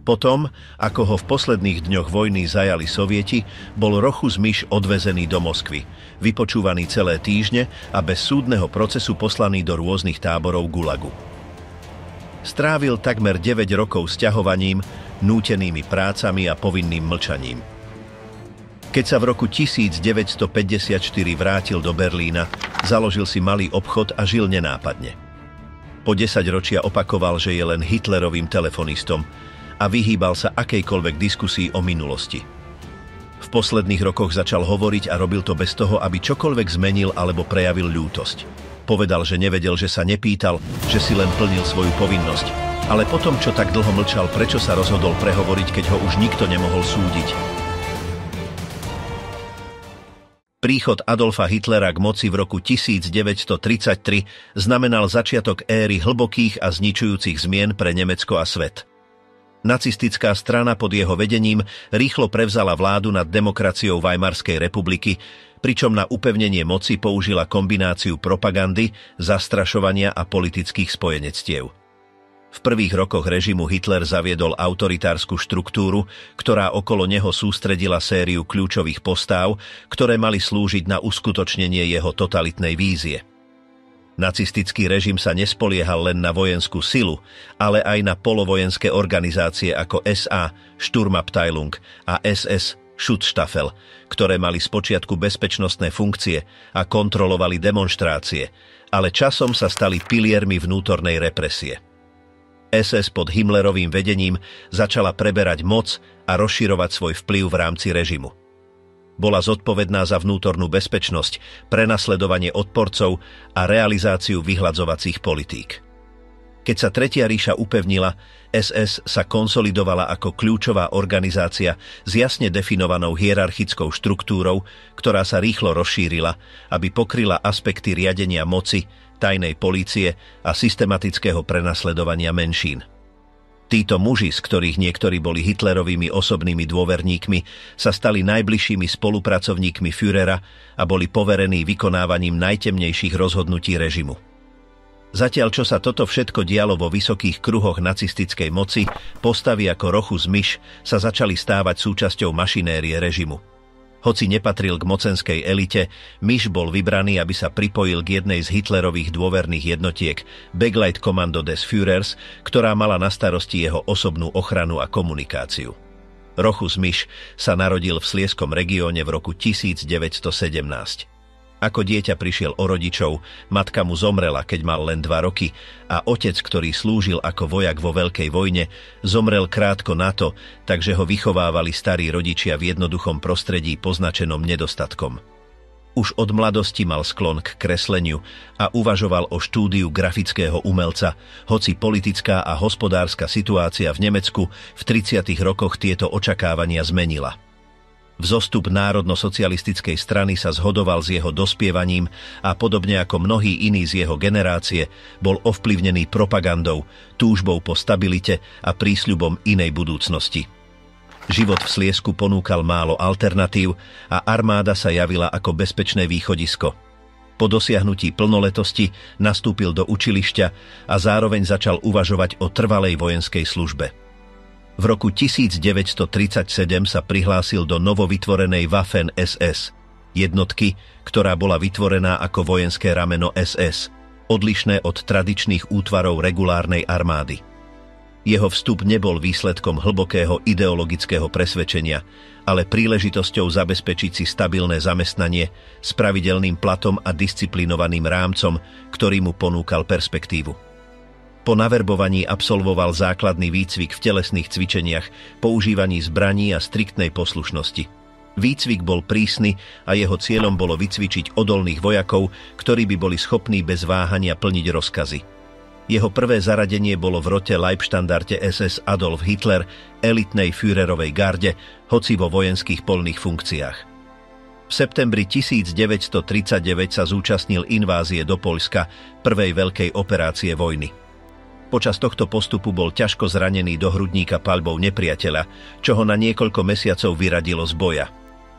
Potom, ako ho v posledných dňoch vojny zajali Sovieti, bol Rochus Misch odvezený do Moskvy, vypočúvaný celé týždne a bez súdneho procesu poslaný do rôznych táborov gulagu. Strávil takmer 9 rokov sťahovaním, nútenými prácami a povinným mlčaním. Keď sa v roku 1954 vrátil do Berlína, založil si malý obchod a žil nenápadne. Po 10 ročia opakoval, že je len Hitlerovým telefonistom a vyhýbal sa akejkoľvek diskusii o minulosti. V posledných rokoch začal hovoriť a robil to bez toho, aby čokoľvek zmenil alebo prejavil ľútosť. Povedal, že nevedel, že sa nepýtal, že si len plnil svoju povinnosť. Ale potom, čo tak dlho mlčal, prečo sa rozhodol prehovoriť, keď ho už nikto nemohol súdiť? Príchod Adolfa Hitlera k moci v roku 1933 znamenal začiatok éry hlbokých a zničujúcich zmien pre Nemecko a svet. Nacistická strana pod jeho vedením rýchlo prevzala vládu nad demokraciou Weimarskej republiky, pričom na upevnenie moci použila kombináciu propagandy, zastrašovania a politických spojenectiev. V prvých rokoch režimu Hitler zaviedol autoritársku štruktúru, ktorá okolo neho sústredila sériu kľúčových postáv, ktoré mali slúžiť na uskutočnenie jeho totalitnej vízie. Nacistický režim sa nespoliehal len na vojenskú silu, ale aj na polovojenské organizácie ako SA, Sturmabteilung a SS, Schutzstaffel, ktoré mali spočiatku bezpečnostné funkcie a kontrolovali demonštrácie, ale časom sa stali piliermi vnútornej represie. SS pod Himmlerovým vedením začala preberať moc a rozširovať svoj vplyv v rámci režimu. Bola zodpovedná za vnútornú bezpečnosť, prenasledovanie odporcov a realizáciu vyhladzovacích politík. Keď sa Tretia ríša upevnila, SS sa konsolidovala ako kľúčová organizácia s jasne definovanou hierarchickou štruktúrou, ktorá sa rýchlo rozšírila, aby pokryla aspekty riadenia moci, tajnej polície a systematického prenasledovania menšín. Títo muži, z ktorých niektorí boli Hitlerovými osobnými dôverníkmi, sa stali najbližšími spolupracovníkmi Führera a boli poverení vykonávaním najtemnejších rozhodnutí režimu. Zatiaľ, čo sa toto všetko dialo vo vysokých kruhoch nacistickej moci, postavy ako Rochus Misch sa začali stávať súčasťou mašinérie režimu. Hoci nepatril k mocenskej elite, Misch bol vybraný, aby sa pripojil k jednej z Hitlerových dôverných jednotiek, Begleitkommando des Führers, ktorá mala na starosti jeho osobnú ochranu a komunikáciu. Rochus Misch sa narodil v Slieskom regióne v roku 1917. Ako dieťa prišiel o rodičov, matka mu zomrela, keď mal len 2 roky a otec, ktorý slúžil ako vojak vo Veľkej vojne, zomrel krátko na to, takže ho vychovávali starí rodičia v jednoduchom prostredí poznačenom nedostatkom. Už od mladosti mal sklon k kresleniu a uvažoval o štúdiu grafického umelca, hoci politická a hospodárska situácia v Nemecku v 30. rokoch tieto očakávania zmenila. Vzostup národno-socialistickej strany sa zhodoval s jeho dospievaním a podobne ako mnohí iní z jeho generácie, bol ovplyvnený propagandou, túžbou po stabilite a prísľubom inej budúcnosti. Život v Sliesku ponúkal málo alternatív a armáda sa javila ako bezpečné východisko. Po dosiahnutí plnoletosti nastúpil do učilišťa a zároveň začal uvažovať o trvalej vojenskej službe. V roku 1937 sa prihlásil do novovytvorenej Waffen-SS, jednotky, ktorá bola vytvorená ako vojenské rameno SS, odlišné od tradičných útvarov regulárnej armády. Jeho vstup nebol výsledkom hlbokého ideologického presvedčenia, ale príležitosťou zabezpečiť si stabilné zamestnanie s pravidelným platom a disciplinovaným rámcom, ktorý mu ponúkal perspektívu. Po naverbovaní absolvoval základný výcvik v telesných cvičeniach, používaní zbraní a striktnej poslušnosti. Výcvik bol prísny a jeho cieľom bolo vycvičiť odolných vojakov, ktorí by boli schopní bez váhania plniť rozkazy. Jeho prvé zaradenie bolo v rote Leibstandarte SS Adolf Hitler, elitnej Führerovej garde, hoci vo vojenských polných funkciách. V septembri 1939 sa zúčastnil invázie do Poľska, prvej veľkej operácie vojny. Počas tohto postupu bol ťažko zranený do hrudníka paľbou nepriateľa, čo ho na niekoľko mesiacov vyradilo z boja.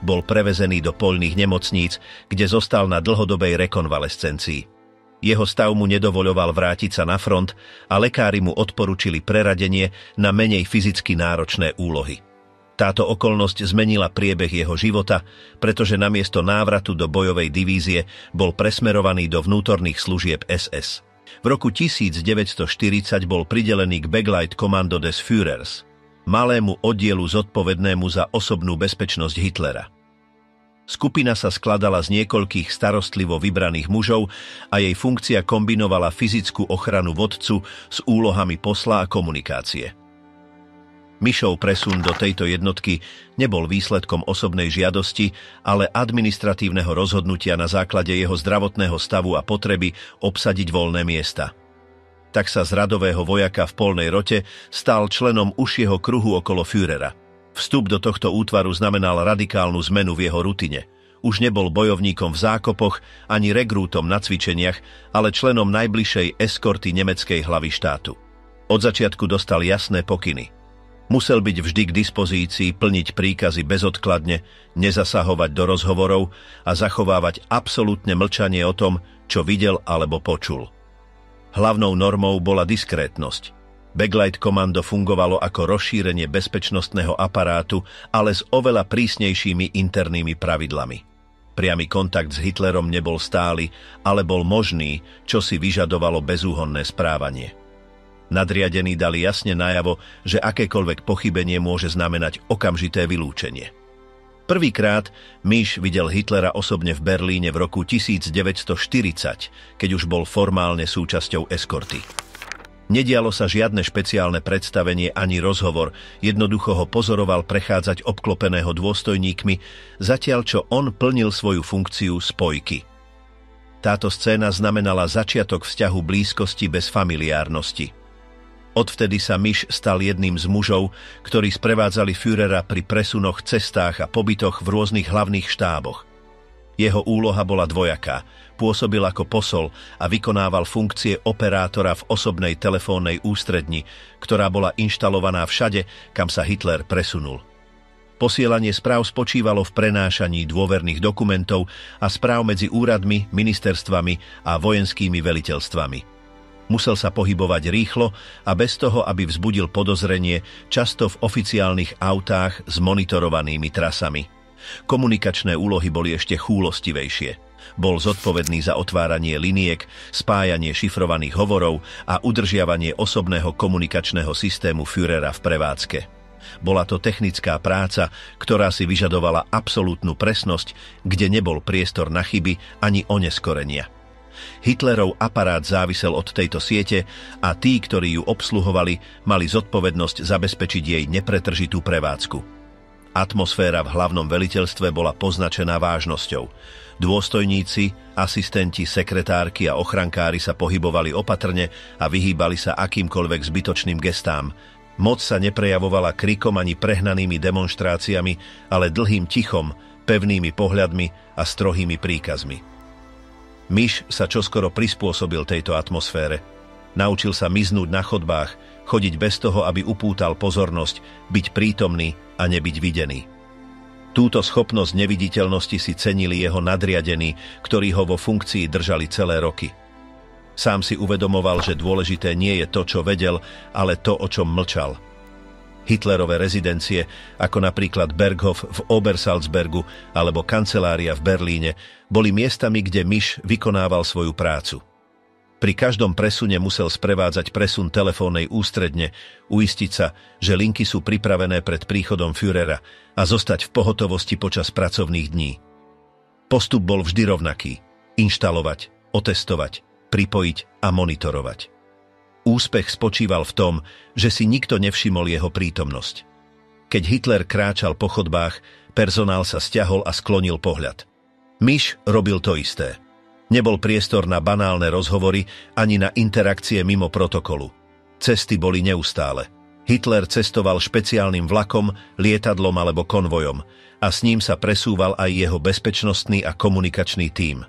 Bol prevezený do poľných nemocníc, kde zostal na dlhodobej rekonvalescencii. Jeho stav mu nedovoľoval vrátiť sa na front a lekári mu odporučili preradenie na menej fyzicky náročné úlohy. Táto okolnosť zmenila priebeh jeho života, pretože namiesto návratu do bojovej divízie bol presmerovaný do vnútorných služieb SS. V roku 1940 bol pridelený k Begleitkommando des Führers, malému oddielu zodpovednému za osobnú bezpečnosť Hitlera. Skupina sa skladala z niekoľkých starostlivo vybraných mužov a jej funkcia kombinovala fyzickú ochranu vodcu s úlohami posla a komunikácie. Mišov presun do tejto jednotky nebol výsledkom osobnej žiadosti, ale administratívneho rozhodnutia na základe jeho zdravotného stavu a potreby obsadiť voľné miesta. Tak sa z radového vojaka v polnej rote stal členom užšieho kruhu okolo Führera. Vstup do tohto útvaru znamenal radikálnu zmenu v jeho rutine. Už nebol bojovníkom v zákopoch ani regrútom na cvičeniach, ale členom najbližšej eskorty nemeckej hlavy štátu. Od začiatku dostal jasné pokyny. Musel byť vždy k dispozícii, plniť príkazy bezodkladne, nezasahovať do rozhovorov a zachovávať absolútne mlčanie o tom, čo videl alebo počul. Hlavnou normou bola diskrétnosť. Begleitkommando fungovalo ako rozšírenie bezpečnostného aparátu, ale s oveľa prísnejšími internými pravidlami. Priamy kontakt s Hitlerom nebol stály, ale bol možný, čo si vyžadovalo bezúhonné správanie. Nadriadení dali jasne najavo, že akékoľvek pochybenie môže znamenať okamžité vylúčenie. Prvýkrát Miš videl Hitlera osobne v Berlíne v roku 1940, keď už bol formálne súčasťou eskorty. Nedialo sa žiadne špeciálne predstavenie ani rozhovor, jednoducho ho pozoroval prechádzať obklopeného dôstojníkmi, zatiaľ čo on plnil svoju funkciu spojky. Táto scéna znamenala začiatok vzťahu blízkosti bez familiárnosti. Odvtedy sa Miš stal jedným z mužov, ktorí sprevádzali Führera pri presunoch, cestách a pobytoch v rôznych hlavných štáboch. Jeho úloha bola dvojaká. Pôsobil ako posol a vykonával funkcie operátora v osobnej telefónnej ústredni, ktorá bola inštalovaná všade, kam sa Hitler presunul. Posielanie správ spočívalo v prenášaní dôverných dokumentov a správ medzi úradmi, ministerstvami a vojenskými veliteľstvami. Musel sa pohybovať rýchlo a bez toho, aby vzbudil podozrenie, často v oficiálnych autách s monitorovanými trasami. Komunikačné úlohy boli ešte chúlostivejšie. Bol zodpovedný za otváranie liniek, spájanie šifrovaných hovorov a udržiavanie osobného komunikačného systému Führera v prevádzke. Bola to technická práca, ktorá si vyžadovala absolútnu presnosť, kde nebol priestor na chyby ani oneskorenia. Hitlerov aparát závisel od tejto siete a tí, ktorí ju obsluhovali, mali zodpovednosť zabezpečiť jej nepretržitú prevádzku. Atmosféra v hlavnom veliteľstve bola poznačená vážnosťou. Dôstojníci, asistenti, sekretárky a ochrankári sa pohybovali opatrne a vyhýbali sa akýmkoľvek zbytočným gestám. Moc sa neprejavovala krikom ani prehnanými demonštráciami, ale dlhým tichom, pevnými pohľadmi a strohými príkazmi. Miš sa čoskoro prispôsobil tejto atmosfére. Naučil sa miznúť na chodbách, chodiť bez toho, aby upútal pozornosť, byť prítomný a nebyť videný. Túto schopnosť neviditeľnosti si cenili jeho nadriadení, ktorí ho vo funkcii držali celé roky. Sám si uvedomoval, že dôležité nie je to, čo vedel, ale to, o čom mlčal. Hitlerové rezidencie, ako napríklad Berghof v Obersalzbergu alebo kancelária v Berlíne, boli miestami, kde Miš vykonával svoju prácu. Pri každom presune musel sprevádzať presun telefónnej ústredne, uistiť sa, že linky sú pripravené pred príchodom Führera a zostať v pohotovosti počas pracovných dní. Postup bol vždy rovnaký: inštalovať, otestovať, pripojiť a monitorovať. Úspech spočíval v tom, že si nikto nevšimol jeho prítomnosť. Keď Hitler kráčal po chodbách, personál sa stiahol a sklonil pohľad. Miš robil to isté. Nebol priestor na banálne rozhovory ani na interakcie mimo protokolu. Cesty boli neustále. Hitler cestoval špeciálnym vlakom, lietadlom alebo konvojom a s ním sa presúval aj jeho bezpečnostný a komunikačný tím.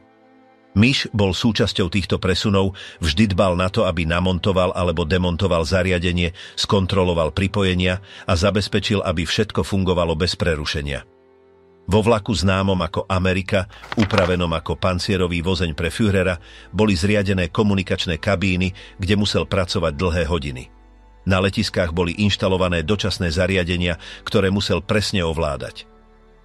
Miš bol súčasťou týchto presunov, vždy dbal na to, aby namontoval alebo demontoval zariadenie, skontroloval pripojenia a zabezpečil, aby všetko fungovalo bez prerušenia. Vo vlaku známom ako Amerika, upravenom ako pancierový vozeň pre Führera, boli zriadené komunikačné kabíny, kde musel pracovať dlhé hodiny. Na letiskách boli inštalované dočasné zariadenia, ktoré musel presne ovládať.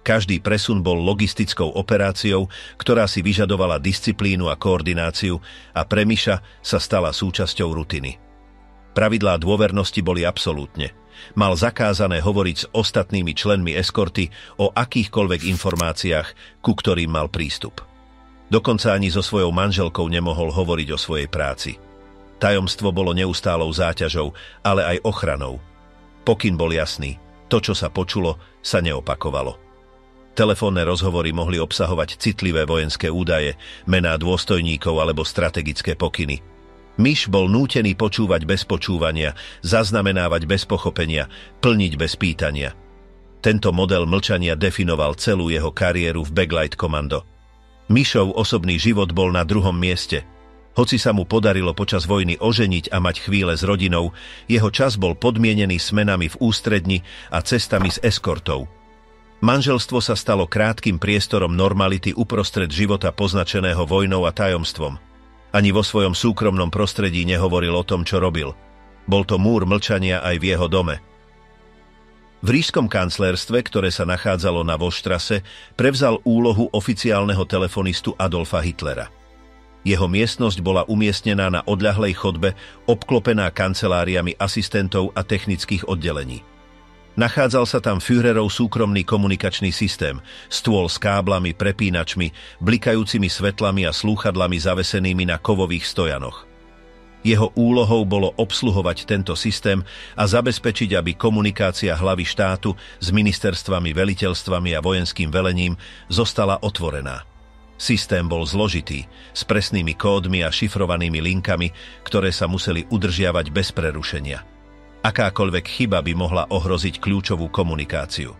Každý presun bol logistickou operáciou, ktorá si vyžadovala disciplínu a koordináciu a pre Miša sa stala súčasťou rutiny. Pravidlá dôvernosti boli absolútne. Mal zakázané hovoriť s ostatnými členmi eskorty o akýchkoľvek informáciách, ku ktorým mal prístup. Dokonca ani so svojou manželkou nemohol hovoriť o svojej práci. Tajomstvo bolo neustálou záťažou, ale aj ochranou. Pokyn bol jasný, to, čo sa počulo, sa neopakovalo. Telefónne rozhovory mohli obsahovať citlivé vojenské údaje, mená dôstojníkov alebo strategické pokyny. Miš bol nútený počúvať bez počúvania, zaznamenávať bez pochopenia, plniť bez pýtania. Tento model mlčania definoval celú jeho kariéru v Backlight Commando. Mišov osobný život bol na druhom mieste. Hoci sa mu podarilo počas vojny oženiť a mať chvíle s rodinou, jeho čas bol podmienený smenami v ústredni a cestami s eskortou. Manželstvo sa stalo krátkym priestorom normality uprostred života poznačeného vojnou a tajomstvom. Ani vo svojom súkromnom prostredí nehovoril o tom, čo robil. Bol to múr mlčania aj v jeho dome. V ríšskom kanclérstve, ktoré sa nachádzalo na Voštrase, prevzal úlohu oficiálneho telefonistu Adolfa Hitlera. Jeho miestnosť bola umiestnená na odľahlej chodbe, obklopená kanceláriami asistentov a technických oddelení. Nachádzal sa tam Führerov súkromný komunikačný systém, stôl s káblami, prepínačmi, blikajúcimi svetlami a slúchadlami zavesenými na kovových stojanoch. Jeho úlohou bolo obsluhovať tento systém a zabezpečiť, aby komunikácia hlavy štátu s ministerstvami, veliteľstvami a vojenským velením zostala otvorená. Systém bol zložitý, s presnými kódmi a šifrovanými linkami, ktoré sa museli udržiavať bez prerušenia. Akákoľvek chyba by mohla ohroziť kľúčovú komunikáciu.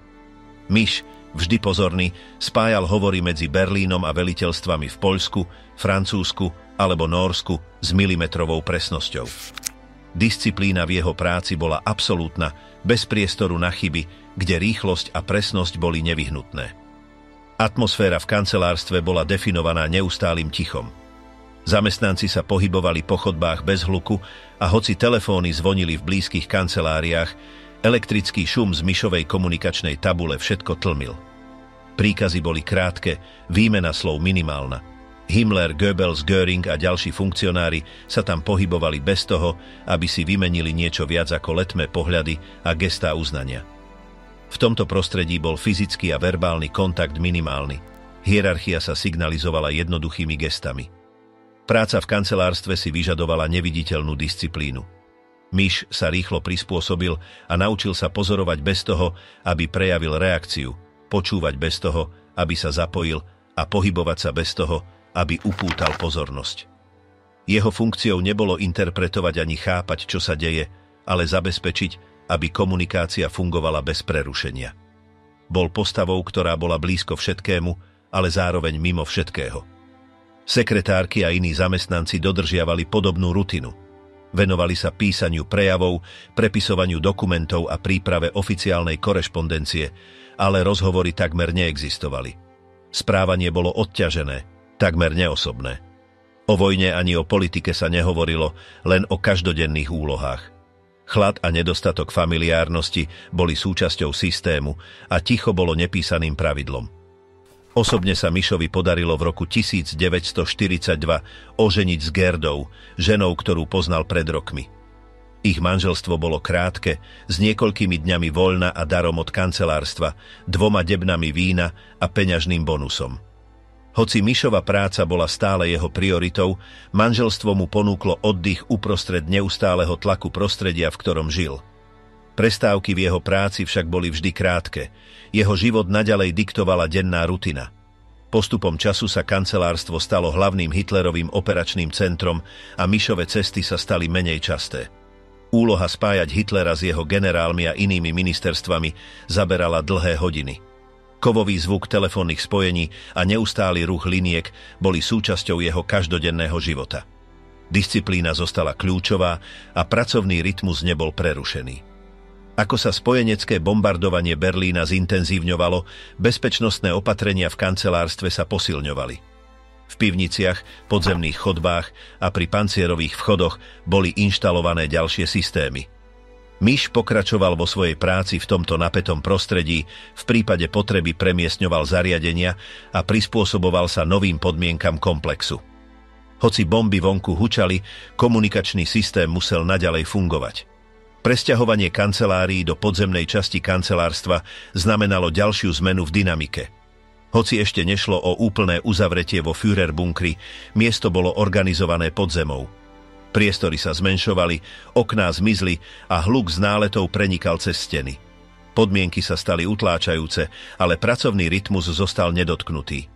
Miš, vždy pozorný, spájal hovory medzi Berlínom a veliteľstvami v Poľsku, Francúzsku alebo Nórsku s milimetrovou presnosťou. Disciplína v jeho práci bola absolútna, bez priestoru na chyby, kde rýchlosť a presnosť boli nevyhnutné. Atmosféra v kancelárstve bola definovaná neustálym tichom. Zamestnanci sa pohybovali po chodbách bez hluku a hoci telefóny zvonili v blízkych kanceláriách, elektrický šum z Mišovej komunikačnej tabule všetko tlmil. Príkazy boli krátke, výmena slov minimálna. Himmler, Goebbels, Göring a ďalší funkcionári sa tam pohybovali bez toho, aby si vymenili niečo viac ako letmé pohľady a gestá uznania. V tomto prostredí bol fyzický a verbálny kontakt minimálny. Hierarchia sa signalizovala jednoduchými gestami. Práca v kancelárstve si vyžadovala neviditeľnú disciplínu. Miš sa rýchlo prispôsobil a naučil sa pozorovať bez toho, aby prejavil reakciu, počúvať bez toho, aby sa zapojil a pohybovať sa bez toho, aby upútal pozornosť. Jeho funkciou nebolo interpretovať ani chápať, čo sa deje, ale zabezpečiť, aby komunikácia fungovala bez prerušenia. Bol postavou, ktorá bola blízko všetkému, ale zároveň mimo všetkého. Sekretárky a iní zamestnanci dodržiavali podobnú rutinu. Venovali sa písaniu prejavov, prepisovaniu dokumentov a príprave oficiálnej korešpondencie, ale rozhovory takmer neexistovali. Správanie bolo odťažené, takmer neosobné. O vojne ani o politike sa nehovorilo, len o každodenných úlohách. Chlad a nedostatok familiárnosti boli súčasťou systému a ticho bolo nepísaným pravidlom. Osobne sa Mišovi podarilo v roku 1942 oženiť s Gerdou, ženou, ktorú poznal pred rokmi. Ich manželstvo bolo krátke, s niekoľkými dňami voľna a darom od kancelárstva, 2 debnami vína a peňažným bonusom. Hoci Mišova práca bola stále jeho prioritou, manželstvo mu ponúklo oddych uprostred neustáleho tlaku prostredia, v ktorom žil. Prestávky v jeho práci však boli vždy krátke. Jeho život naďalej diktovala denná rutina. Postupom času sa kancelárstvo stalo hlavným Hitlerovým operačným centrom a Mišove cesty sa stali menej časté. Úloha spájať Hitlera s jeho generálmi a inými ministerstvami zaberala dlhé hodiny. Kovový zvuk telefónnych spojení a neustály ruch liniek boli súčasťou jeho každodenného života. Disciplína zostala kľúčová a pracovný rytmus nebol prerušený. Ako sa spojenecké bombardovanie Berlína zintenzívňovalo, bezpečnostné opatrenia v kancelárstve sa posilňovali. V pivniciach, podzemných chodbách a pri pancierových vchodoch boli inštalované ďalšie systémy. Miš pokračoval vo svojej práci v tomto napätom prostredí, v prípade potreby premiestňoval zariadenia a prispôsoboval sa novým podmienkam komplexu. Hoci bomby vonku hučali, komunikačný systém musel naďalej fungovať. Presťahovanie kancelárií do podzemnej časti kancelárstva znamenalo ďalšiu zmenu v dynamike. Hoci ešte nešlo o úplné uzavretie vo Führerbunkri, miesto bolo organizované pod zemou. Priestory sa zmenšovali, okná zmizli a hluk z náletov prenikal cez steny. Podmienky sa stali utláčajúce, ale pracovný rytmus zostal nedotknutý.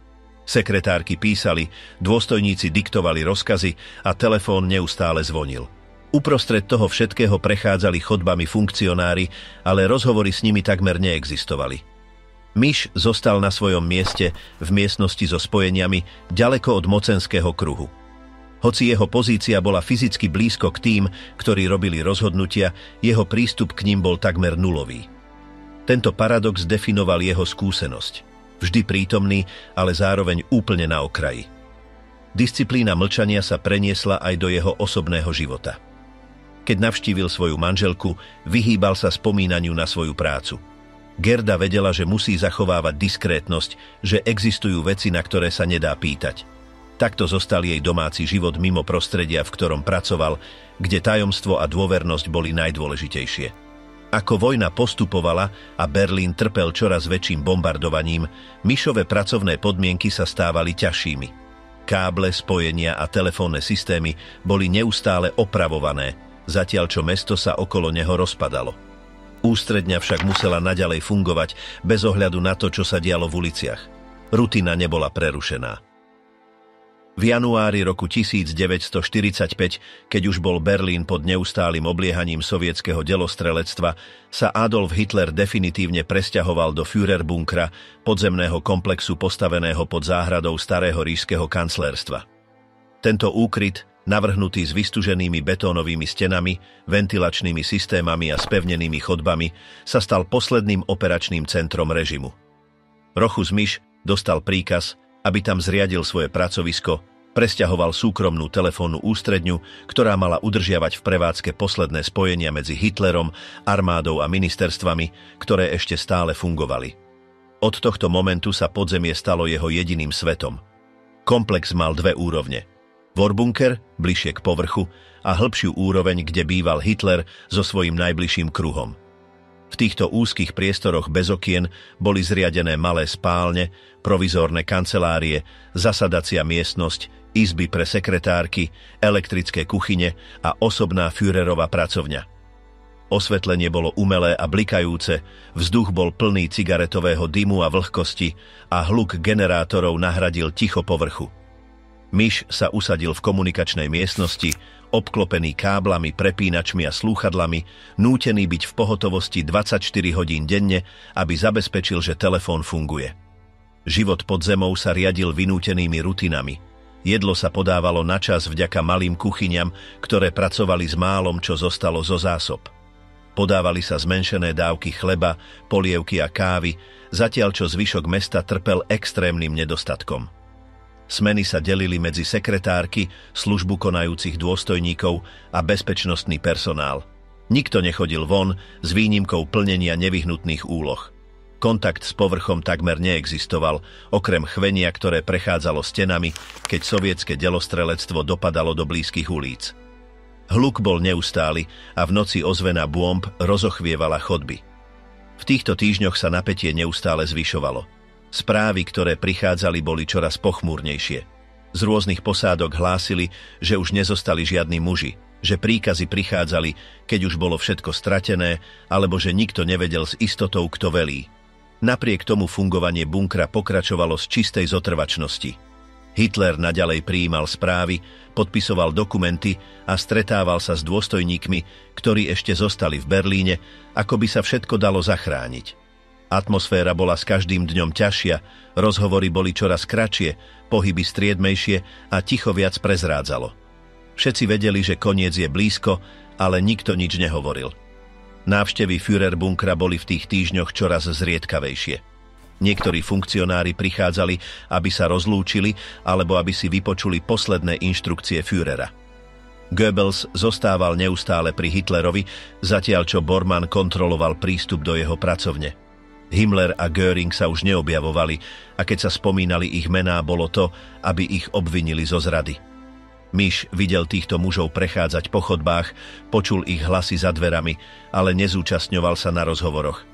Sekretárky písali, dôstojníci diktovali rozkazy a telefón neustále zvonil. Uprostred toho všetkého prechádzali chodbami funkcionári, ale rozhovory s nimi takmer neexistovali. Miš zostal na svojom mieste v miestnosti so spojeniami ďaleko od mocenského kruhu. Hoci jeho pozícia bola fyzicky blízko k tým, ktorí robili rozhodnutia, jeho prístup k ním bol takmer nulový. Tento paradox definoval jeho skúsenosť. Vždy prítomný, ale zároveň úplne na okraji. Disciplína mlčania sa preniesla aj do jeho osobného života. Keď navštívil svoju manželku, vyhýbal sa spomínaniu na svoju prácu. Gerda vedela, že musí zachovávať diskrétnosť, že existujú veci, na ktoré sa nedá pýtať. Takto zostal jej domáci život mimo prostredia, v ktorom pracoval, kde tajomstvo a dôvernosť boli najdôležitejšie. Ako vojna postupovala a Berlín trpel čoraz väčším bombardovaním, Mišove pracovné podmienky sa stávali ťažšími. Káble, spojenia a telefónne systémy boli neustále opravované, zatiaľ čo mesto sa okolo neho rozpadalo. Ústredňa však musela naďalej fungovať bez ohľadu na to, čo sa dialo v uliciach. Rutina nebola prerušená. V januári roku 1945, keď už bol Berlín pod neustálym obliehaním sovietskeho delostrelectva, sa Adolf Hitler definitívne presťahoval do Führerbunkra, podzemného komplexu postaveného pod záhradou starého ríšskeho kanclérstva. Tento úkryt, navrhnutý s vystuženými betónovými stenami, ventilačnými systémami a spevnenými chodbami, sa stal posledným operačným centrom režimu. Rochus Miš dostal príkaz, aby tam zriadil svoje pracovisko, presťahoval súkromnú telefónnu ústredňu, ktorá mala udržiavať v prevádzke posledné spojenia medzi Hitlerom, armádou a ministerstvami, ktoré ešte stále fungovali. Od tohto momentu sa podzemie stalo jeho jediným svetom. Komplex mal dve úrovne. Vorbunker, bližšie k povrchu, a hĺbšiu úroveň, kde býval Hitler so svojím najbližším kruhom. V týchto úzkých priestoroch bez okien boli zriadené malé spálne, provizórne kancelárie, zasadacia miestnosť, izby pre sekretárky, elektrické kuchyne a osobná Führerova pracovňa. Osvetlenie bolo umelé a blikajúce, vzduch bol plný cigaretového dymu a vlhkosti a hluk generátorov nahradil ticho povrchu. Miš sa usadil v komunikačnej miestnosti, obklopený káblami, prepínačmi a slúchadlami, nútený byť v pohotovosti 24 hodín denne, aby zabezpečil, že telefón funguje. Život pod zemou sa riadil vynútenými rutinami. Jedlo sa podávalo na čas vďaka malým kuchyňam, ktoré pracovali s málom, čo zostalo zo zásob. Podávali sa zmenšené dávky chleba, polievky a kávy, zatiaľ čo zvyšok mesta trpel extrémnym nedostatkom. Smeny sa delili medzi sekretárky, službu konajúcich dôstojníkov a bezpečnostný personál. Nikto nechodil von s výnimkou plnenia nevyhnutných úloh. Kontakt s povrchom takmer neexistoval, okrem chvenia, ktoré prechádzalo stenami, keď sovietske delostrelectvo dopadalo do blízkych ulíc. Hluk bol neustály a v noci ozvena bomb rozochvievala chodby. V týchto týždňoch sa napätie neustále zvyšovalo. Správy, ktoré prichádzali, boli čoraz pochmúrnejšie. Z rôznych posádok hlásili, že už nezostali žiadni muži, že príkazy prichádzali, keď už bolo všetko stratené, alebo že nikto nevedel s istotou, kto velí. Napriek tomu fungovanie bunkra pokračovalo z čistej zotrvačnosti. Hitler naďalej prijímal správy, podpisoval dokumenty a stretával sa s dôstojníkmi, ktorí ešte zostali v Berlíne, ako by sa všetko dalo zachrániť. Atmosféra bola s každým dňom ťažšia, rozhovory boli čoraz kratšie, pohyby striedmejšie a ticho viac prezrádzalo. Všetci vedeli, že koniec je blízko, ale nikto nič nehovoril. Návštevy Führerbunkra boli v tých týždňoch čoraz zriedkavejšie. Niektorí funkcionári prichádzali, aby sa rozlúčili alebo aby si vypočuli posledné inštrukcie Führera. Goebbels zostával neustále pri Hitlerovi, zatiaľ čo Bormann kontroloval prístup do jeho pracovne. Himmler a Göring sa už neobjavovali a keď sa spomínali ich mená, bolo to, aby ich obvinili zo zrady. Miš videl týchto mužov prechádzať po chodbách, počul ich hlasy za dverami, ale nezúčastňoval sa na rozhovoroch.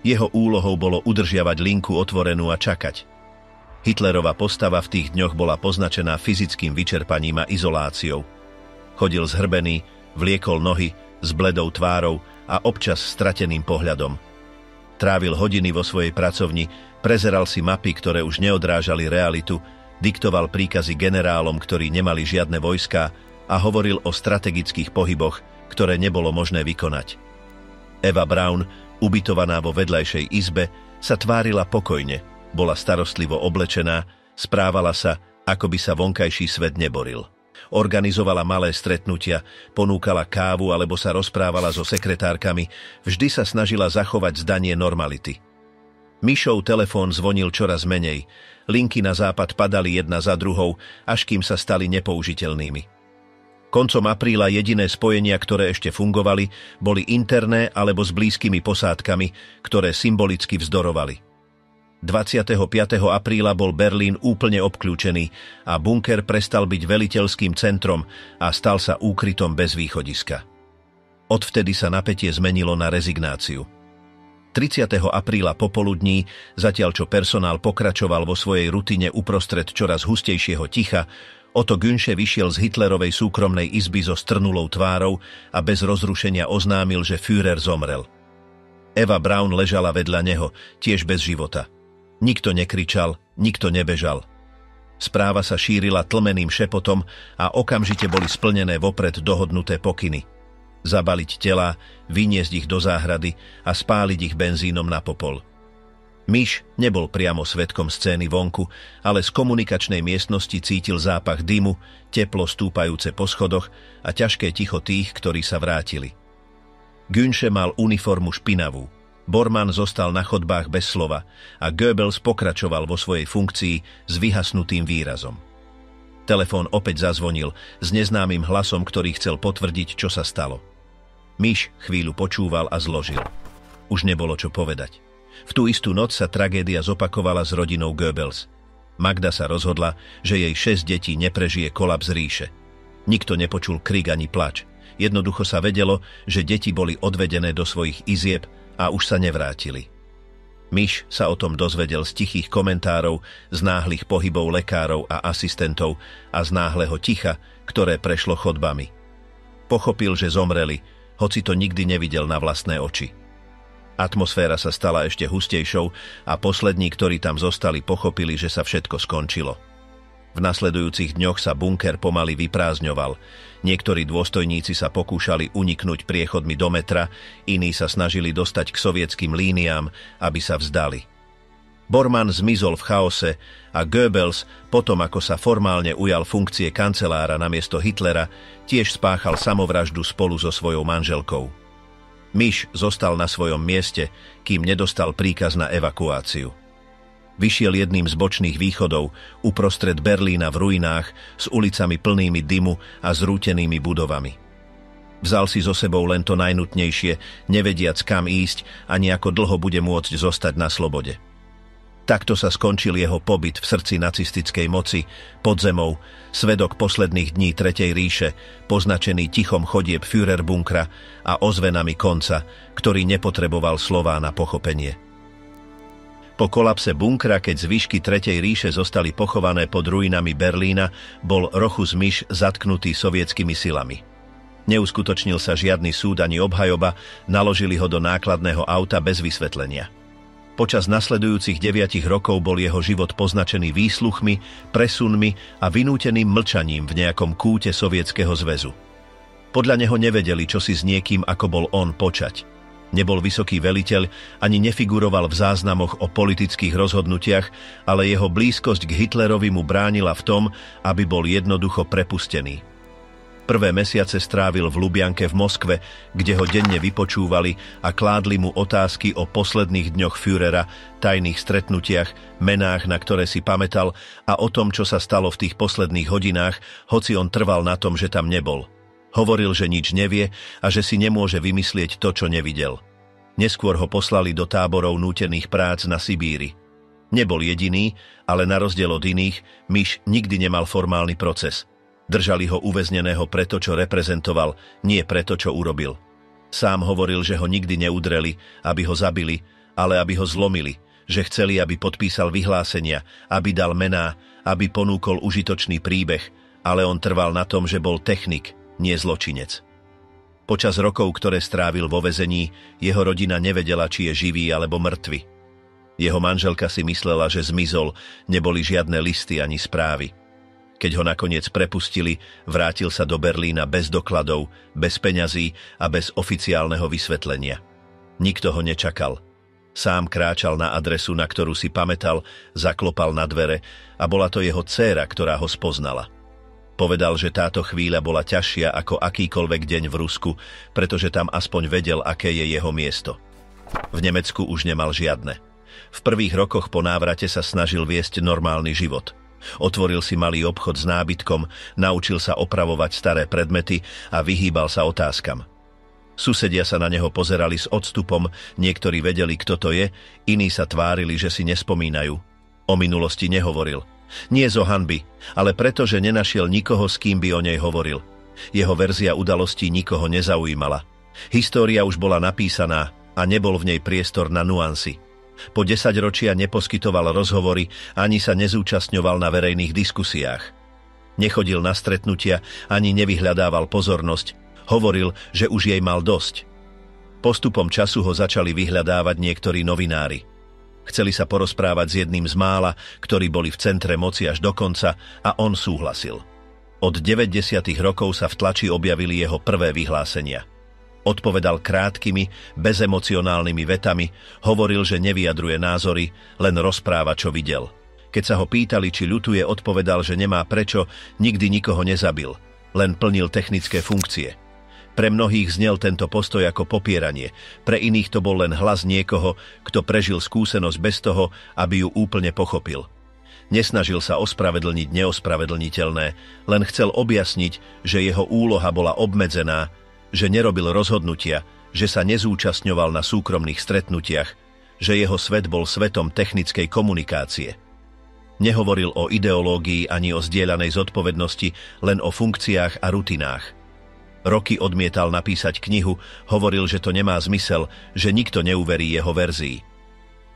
Jeho úlohou bolo udržiavať linku otvorenú a čakať. Hitlerova postava v tých dňoch bola poznačená fyzickým vyčerpaním a izoláciou. Chodil zhrbený, vliekol nohy, s bledou tvárou a občas strateným pohľadom. Trávil hodiny vo svojej pracovni, prezeral si mapy, ktoré už neodrážali realitu, diktoval príkazy generálom, ktorí nemali žiadne vojská, a hovoril o strategických pohyboch, ktoré nebolo možné vykonať. Eva Braun, ubytovaná vo vedľajšej izbe, sa tvárila pokojne, bola starostlivo oblečená, správala sa, ako by sa vonkajší svet neboril. Organizovala malé stretnutia, ponúkala kávu alebo sa rozprávala so sekretárkami, vždy sa snažila zachovať zdanie normality. Mišov telefón zvonil čoraz menej, linky na západ padali jedna za druhou, až kým sa stali nepoužiteľnými. Koncom apríla jediné spojenia, ktoré ešte fungovali, boli interné alebo s blízkymi posádkami, ktoré symbolicky vzdorovali. 25. apríla bol Berlín úplne obkľúčený a bunker prestal byť veliteľským centrom a stal sa úkrytom bez východiska. Odvtedy sa napätie zmenilo na rezignáciu. 30. apríla popoludní, zatiaľ čo personál pokračoval vo svojej rutine uprostred čoraz hustejšieho ticha, Otto Günsche vyšiel z Hitlerovej súkromnej izby so strnulou tvárou a bez rozrušenia oznámil, že Führer zomrel. Eva Braun ležala vedľa neho, tiež bez života. Nikto nekričal, nikto nebežal. Správa sa šírila tlmeným šepotom a okamžite boli splnené vopred dohodnuté pokyny. Zabaliť telá, vyniesť ich do záhrady a spáliť ich benzínom na popol. Miš nebol priamo svedkom scény vonku, ale z komunikačnej miestnosti cítil zápach dymu, teplo stúpajúce po schodoch a ťažké ticho tých, ktorí sa vrátili. Günsche mal uniformu špinavú. Bormann zostal na chodbách bez slova a Goebbels pokračoval vo svojej funkcii s vyhasnutým výrazom. Telefón opäť zazvonil s neznámym hlasom, ktorý chcel potvrdiť, čo sa stalo. Miš chvíľu počúval a zložil. Už nebolo čo povedať. V tú istú noc sa tragédia zopakovala s rodinou Goebbels. Magda sa rozhodla, že jej 6 detí neprežije kolaps ríše. Nikto nepočul krik ani plač. Jednoducho sa vedelo, že deti boli odvedené do svojich izieb a už sa nevrátili. Miš sa o tom dozvedel z tichých komentárov, z náhlych pohybov lekárov a asistentov a z náhleho ticha, ktoré prešlo chodbami. Pochopil, že zomreli, hoci to nikdy nevidel na vlastné oči. Atmosféra sa stala ešte hustejšou a poslední, ktorí tam zostali, pochopili, že sa všetko skončilo. V nasledujúcich dňoch sa bunker pomaly vyprázdňoval. Niektorí dôstojníci sa pokúšali uniknúť priechodmi do metra, iní sa snažili dostať k sovietským líniám, aby sa vzdali. Bormann zmizol v chaose a Goebbels, potom ako sa formálne ujal funkcie kancelára namiesto Hitlera, tiež spáchal samovraždu spolu so svojou manželkou. Miš zostal na svojom mieste, kým nedostal príkaz na evakuáciu. Vyšiel jedným z bočných východov, uprostred Berlína v ruinách, s ulicami plnými dymu a zrútenými budovami. Vzal si so sebou len to najnutnejšie, nevediac kam ísť ani ako dlho bude môcť zostať na slobode. Takto sa skončil jeho pobyt v srdci nacistickej moci, pod zemou, svedok posledných dní Tretej ríše, poznačený tichom chodieb Führerbunkra a ozvenami konca, ktorý nepotreboval slová na pochopenie. Po kolapse bunkra, keď zvyšky Tretej ríše zostali pochované pod ruinami Berlína, bol Rochus Miš zatknutý sovietskými silami. Neuskutočnil sa žiadny súd ani obhajoba, naložili ho do nákladného auta bez vysvetlenia. Počas nasledujúcich 9 rokov bol jeho život poznačený výsluchmi, presunmi a vynúteným mlčaním v nejakom kúte Sovietskeho zväzu. Podľa neho nevedeli, čo si s niekým, ako bol on, počať. Nebol vysoký veliteľ, ani nefiguroval v záznamoch o politických rozhodnutiach, ale jeho blízkosť k Hitlerovi mu bránila v tom, aby bol jednoducho prepustený. Prvé mesiace strávil v Lubjanke v Moskve, kde ho denne vypočúvali a kládli mu otázky o posledných dňoch Führera, tajných stretnutiach, menách, na ktoré si pamätal a o tom, čo sa stalo v tých posledných hodinách, hoci on trval na tom, že tam nebol. Hovoril, že nič nevie a že si nemôže vymyslieť to, čo nevidel. Neskôr ho poslali do táborov nútených prác na Sibíri. Nebol jediný, ale na rozdiel od iných, Miš nikdy nemal formálny proces. Držali ho uväzneného preto, čo reprezentoval, nie preto, čo urobil. Sám hovoril, že ho nikdy neudreli, aby ho zabili, ale aby ho zlomili, že chceli, aby podpísal vyhlásenia, aby dal mená, aby ponúkol užitočný príbeh, ale on trval na tom, že bol technik, nie zločinec. Počas rokov, ktoré strávil vo väzení, jeho rodina nevedela, či je živý alebo mŕtvy. Jeho manželka si myslela, že zmizol, neboli žiadne listy ani správy. Keď ho nakoniec prepustili, vrátil sa do Berlína bez dokladov, bez peňazí a bez oficiálneho vysvetlenia. Nikto ho nečakal. Sám kráčal na adresu, na ktorú si pamätal, zaklopal na dvere a bola to jeho dcéra, ktorá ho spoznala. Povedal, že táto chvíľa bola ťažšia ako akýkoľvek deň v Rusku, pretože tam aspoň vedel, aké je jeho miesto. V Nemecku už nemal žiadne. V prvých rokoch po návrate sa snažil viesť normálny život. Otvoril si malý obchod s nábytkom, naučil sa opravovať staré predmety a vyhýbal sa otázkam. Susedia sa na neho pozerali s odstupom, niektorí vedeli, kto to je, iní sa tvárili, že si nespomínajú. O minulosti nehovoril. Nie zo hanby, ale preto, že nenašiel nikoho, s kým by o nej hovoril. Jeho verzia udalostí nikoho nezaujímala. História už bola napísaná a nebol v nej priestor na nuancy. Po 10 ročia neposkytoval rozhovory, ani sa nezúčastňoval na verejných diskusiách. Nechodil na stretnutia, ani nevyhľadával pozornosť. Hovoril, že už jej mal dosť. Postupom času ho začali vyhľadávať niektorí novinári. Chceli sa porozprávať s jedným z mála, ktorí boli v centre moci až do konca, a on súhlasil. Od 90. rokov sa v tlači objavili jeho prvé vyhlásenia. Odpovedal krátkými, bezemocionálnymi vetami, hovoril, že nevyjadruje názory, len rozpráva, čo videl. Keď sa ho pýtali, či ľutuje, odpovedal, že nemá prečo, nikdy nikoho nezabil, len plnil technické funkcie. Pre mnohých znel tento postoj ako popieranie, pre iných to bol len hlas niekoho, kto prežil skúsenosť bez toho, aby ju úplne pochopil. Nesnažil sa ospravedlniť neospravedlniteľné, len chcel objasniť, že jeho úloha bola obmedzená, že nerobil rozhodnutia, že sa nezúčastňoval na súkromných stretnutiach, že jeho svet bol svetom technickej komunikácie. Nehovoril o ideológii ani o zdieľanej zodpovednosti, len o funkciách a rutinách. Roky odmietal napísať knihu, hovoril, že to nemá zmysel, že nikto neuverí jeho verzii.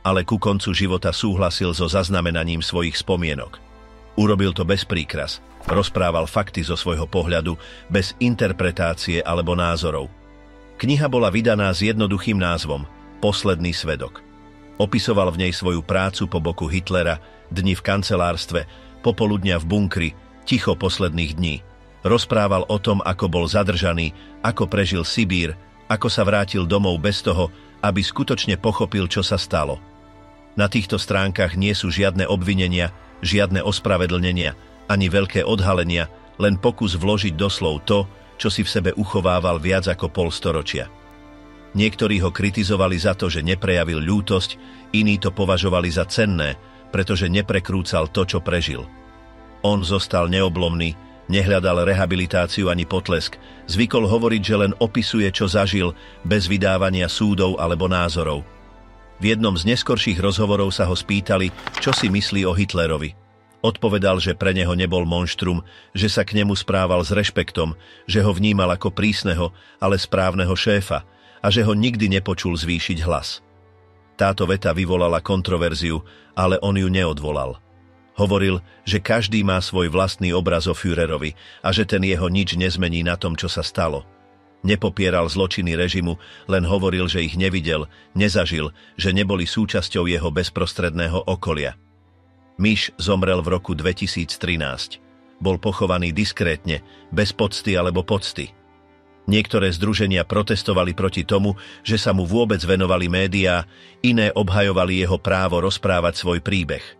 Ale ku koncu života súhlasil so zaznamenaním svojich spomienok. Urobil to bez príkras. Rozprával fakty zo svojho pohľadu, bez interpretácie alebo názorov. Kniha bola vydaná s jednoduchým názvom Posledný svedok. Opisoval v nej svoju prácu po boku Hitlera, dni v kancelárstve, popoludňa v bunkri, ticho posledných dní. Rozprával o tom, ako bol zadržaný, ako prežil Sibír, ako sa vrátil domov bez toho, aby skutočne pochopil, čo sa stalo. Na týchto stránkach nie sú žiadne obvinenia, žiadne ospravedlnenia, ani veľké odhalenia, len pokus vložiť do slov to, čo si v sebe uchovával viac ako polstoročia. Niektorí ho kritizovali za to, že neprejavil ľútosť, iní to považovali za cenné, pretože neprekrúcal to, čo prežil. On zostal neoblomný, nehľadal rehabilitáciu ani potlesk, zvykol hovoriť, že len opisuje, čo zažil, bez vydávania súdov alebo názorov. V jednom z neskorších rozhovorov sa ho spýtali, čo si myslí o Hitlerovi. Odpovedal, že pre neho nebol monštrum, že sa k nemu správal s rešpektom, že ho vnímal ako prísneho, ale správneho šéfa a že ho nikdy nepočul zvýšiť hlas. Táto veta vyvolala kontroverziu, ale on ju neodvolal. Hovoril, že každý má svoj vlastný obraz o Führerovi a že ten jeho nič nezmení na tom, čo sa stalo. Nepopieral zločiny režimu, len hovoril, že ich nevidel, nezažil, že neboli súčasťou jeho bezprostredného okolia. Miš zomrel v roku 2013. Bol pochovaný diskrétne, bez pocty alebo pocty. Niektoré združenia protestovali proti tomu, že sa mu vôbec venovali médiá, iné obhajovali jeho právo rozprávať svoj príbeh.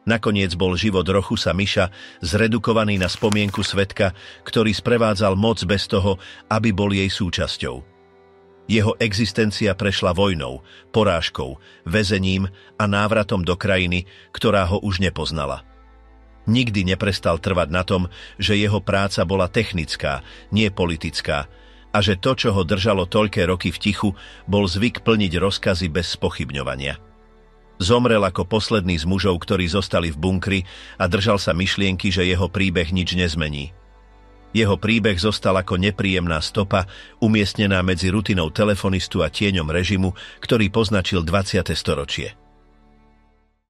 Nakoniec bol život Rochusa Miša zredukovaný na spomienku svedka, ktorý sprevádzal moc bez toho, aby bol jej súčasťou. Jeho existencia prešla vojnou, porážkou, väzením a návratom do krajiny, ktorá ho už nepoznala. Nikdy neprestal trvať na tom, že jeho práca bola technická, nie politická, a že to, čo ho držalo toľké roky v tichu, bol zvyk plniť rozkazy bez spochybňovania. Zomrel ako posledný z mužov, ktorí zostali v bunkri a držal sa myšlienky, že jeho príbeh nič nezmení. Jeho príbeh zostal ako nepríjemná stopa, umiestnená medzi rutinou telefonistu a tieňom režimu, ktorý poznačil 20. storočie.